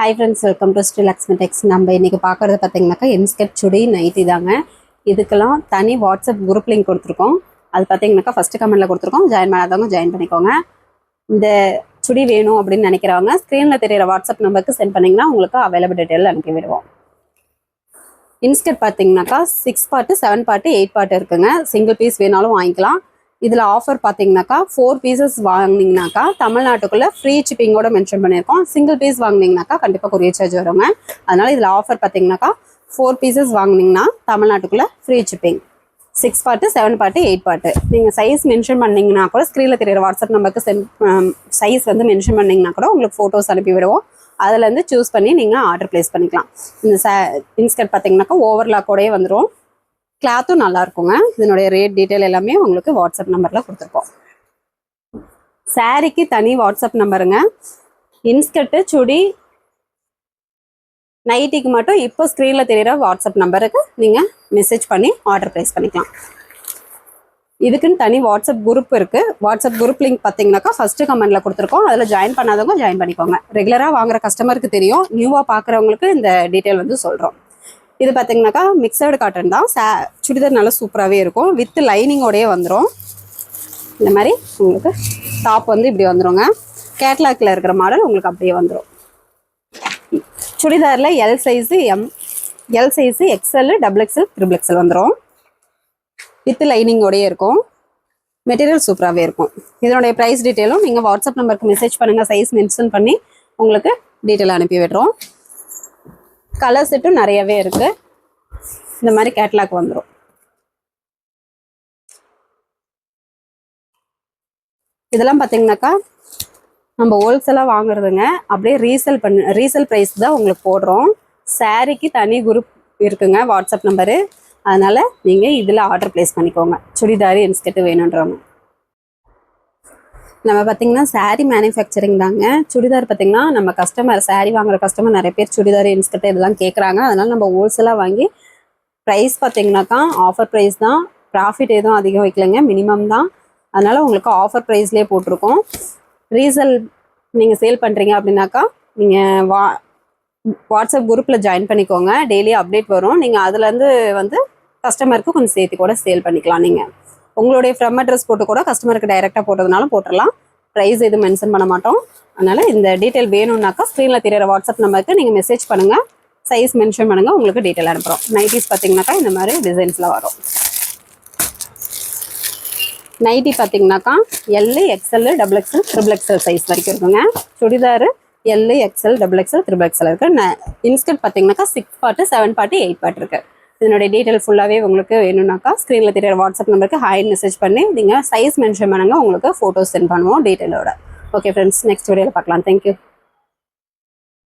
Hi friends, welcome to Sri Lakshmi Tex. நம்ம இன்னைக்கு பார்க்கறது பார்த்தீங்கன்னாக்கா இன்ஸ்கர்ட் சுடி நைட்டி தாங்க. இதுக்கெல்லாம் தனி வாட்ஸ்அப் குரூப் லிங்க் கொடுத்துருக்கோம். அது பார்த்தீங்கன்னாக்கா ஃபர்ஸ்ட் கமெண்ட்ல கொடுத்துருக்கோம். ஜாயின் பண்ணாதவங்க ஜாயின் பண்ணிக்கோங்க. இந்த சுடி வேணும் அப்படின்னு நினைக்கிறவங்க ஸ்க்ரீனில் தெரியிற வாட்ஸ்அப் நம்பருக்கு சென்ட் பண்ணிங்கன்னா உங்களுக்கு அவைலபிள் டீட்டெயில் அனுப்பி விடுவோம். இன்ஸ்கர்ட் பார்த்தீங்கன்னாக்கா 6 பார்ட்டு 7 பார்ட்டு 8 பார்ட்டு இருக்குங்க. சிங்கிள் பீஸ் வேணாலும் வாங்கிக்கலாம். இதில் ஆஃபர் பார்த்தீங்கன்னாக்கா 4 பீசஸ் வாங்கினீங்கனாக்கா தமிழ்நாட்டுக்குள்ளே ஃப்ரீ ஷிப்பிங்கோட மென்ஷன் பண்ணியிருக்கோம். சிங்கிள் பீஸ் வாங்கினீங்கனாக்கா கண்டிப்பாக கொரியர் சார்ஜ் வருங்க. அதனால் இதில் ஆஃபர் பார்த்தீங்கன்னாக்கா 4 பீசஸ் வாங்கினீங்கன்னா தமிழ்நாட்டுக்குள்ளே free shipping. 6 part 7 part 8 part நீங்கள் சைஸ் மென்ஷன் பண்ணிங்கன்னா கூட ஸ்க்ரீனில் தெரியிற வாட்ஸ்அப் நம்பருக்கு சைஸ் வந்து மென்ஷன் பண்ணிங்கன்னா கூட உங்களுக்கு ஃபோட்டோஸ் அனுப்பி விடுவோம். அதிலேருந்து சூஸ் பண்ணி நீங்கள் ஆர்டர் ப்ளேஸ் பண்ணிக்கலாம். இந்த இன்ஸ்கர்ட் பார்த்தீங்கன்னாக்கா ஓவர்லாக்கோடயே வந்துடும். கிளாத்தும் நல்லா இருக்குங்க. இதனுடைய ரேட் டீட்டெயில் எல்லாமே உங்களுக்கு வாட்ஸ்அப் நம்பரில் கொடுத்துருக்கோம். சாரிக்கு தனி வாட்ஸ்அப் நம்பருங்க. இன்ஸ்கர்ட்டு சுடி நைட்டிக்கு மட்டும் இப்போ ஸ்க்ரீனில் தெரிகிற வாட்ஸ்அப் நம்பருக்கு நீங்கள் மெசேஜ் பண்ணி ஆர்டர் ப்ளேஸ் பண்ணிக்கலாம். இதுக்குன்னு தனி வாட்ஸ்அப் குரூப் இருக்குது. வாட்ஸ்அப் குரூப் லிங்க் பார்த்தீங்கன்னாக்கா ஃபஸ்ட்டு கமெண்ட்டில் கொடுத்துருக்கோம். அதில் ஜாயின் பண்ணாதவங்க ஜாயின் பண்ணிக்கோங்க. ரெகுலராக வாங்குற கஸ்டமருக்கு தெரியும். நியூவாக பார்க்குறவங்களுக்கு இந்த டீட்டெயில் வந்து சொல்கிறோம். இது பார்த்தீங்கன்னாக்கா மிக்சடு காட்டன் தான். சுடிதார் நல்லா சூப்பராகவே இருக்கும். வித் லைனிங்கோடையே வந்துடும். இந்த மாதிரி உங்களுக்கு டாப் வந்து இப்படி வந்துடுங்க. கேட்லாக்கில் இருக்கிற மாடல் உங்களுக்கு அப்படியே வந்துடும். சுடிதாரில் L size XL XXL XXL வந்துடும். வித் லைனிங்கோடையே இருக்கும். மெட்டீரியல் சூப்பராகவே இருக்கும். இதனுடைய ப்ரைஸ் டீட்டெயிலும் நீங்கள் வாட்ஸ்அப் நம்பருக்கு மெசேஜ் பண்ணுங்கள். சைஸ் மென்ஷன் பண்ணி உங்களுக்கு டீட்டெயில் அனுப்பி விடுறோம். கலர் செட்டும் நிறையவே இருக்குது. இந்த மாதிரி கேட்லாக் வந்துடும். இதெல்லாம் பார்த்தீங்கன்னாக்கா நம்ம ஹோல்சேலாக வாங்குறதுங்க. அப்படியே ரீசேல் ப்ரைஸ் தான் உங்களுக்கு போடுறோம். சாரிக்கு தனி குரூப் இருக்குங்க வாட்ஸ்அப் நம்பரு. அதனால் நீங்கள் இதில் ஆர்டர் ப்ளேஸ் பண்ணிக்கோங்க. சுடிதாரி இன்ஸ்கர்ட் வேணுன்றவங்க. நம்ம பார்த்தீங்கன்னா சாரீ மேனுஃபேக்சரிங் தாங்க. சுடிதார் பார்த்தீங்கன்னா நம்ம கஸ்டமர் சாரீ வாங்குற கஸ்டமர் நிறைய பேர் சுடிதார் இன்ஸ்கர்ட் இதெல்லாம் கேட்குறாங்க. அதனால் நம்ம ஹோல்சேலாக வாங்கி ப்ரைஸ் பார்த்தீங்கன்னாக்கா ஆஃபர் ப்ரைஸ் தான். ப்ராஃபிட் எதுவும் அதிகம் வைக்கலைங்க, மினிமம் தான். அதனால் உங்களுக்கு ஆஃபர் ப்ரைஸ்லேயே போட்டிருக்கோம். ரீசேல் நீங்கள் சேல் பண்ணுறீங்க அப்படின்னாக்கா நீங்கள் வாட்ஸ்அப் குரூப்பில் ஜாயின் பண்ணிக்கோங்க. டெய்லி அப்டேட் வரும். நீங்கள் அதுலேருந்து வந்து கஸ்டமருக்கு கொஞ்சம் சேர்த்து கூட சேல் பண்ணிக்கலாம். நீங்கள் உங்களுடைய ஃப்ரம் அட்ரஸ் போட்டு கூட கஸ்டமருக்கு டைரெக்டாக போட்டதுனாலும் போட்டுடலாம். ப்ரைஸ் எதுவும் மென்ஷன் பண்ண மாட்டோம். அதனால் இந்த டீட்டெயில் வேணும்னாக்கா ஸ்க்ரீனில் தெரியிற வாட்ஸ்அப் நம்பருக்கு நீங்கள் மெசேஜ் பண்ணுங்கள். சைஸ் மென்ஷன் பண்ணுங்கள். உங்களுக்கு டீட்டெயில் அனுப்புகிறோம். நைட்டிஸ் பார்த்தீங்கன்னாக்கா இந்த மாதிரி டிசைன்ஸில் வரும். நைட்டி பார்த்தீங்கன்னாக்கா எல் XXL XXL சைஸ் வரைக்கும் இருக்குங்க. சுடிதார் எல் XXL XXL இருக்குது. இன்ஸ்கர்ட் பார்த்தீங்கன்னாக்கா 6 பார்ட்டு 7 பார்ட்டு 8 பார்ட் இருக்குது. இதனுடைய டீட்டெயில் ஃபுல்லாகவே உங்களுக்கு வேணும்னாக்கா ஸ்க்ரீனில் தெரியிற வாட்ஸ்அப் நம்பருக்கு ஹாய்னு மெசேஜ் பண்ணி நீங்கள் சைஸ் மென்ஷன் பண்ணுங்கள். உங்களுக்கு ஃபோட்டோஸ் சென்ட் பண்ணுவோம் டீட்டெயிலோட. ஓகே ஃப்ரெண்ட்ஸ், நெக்ஸ்ட் வீடியோவில் பார்க்கலாம். தேங்க்யூ.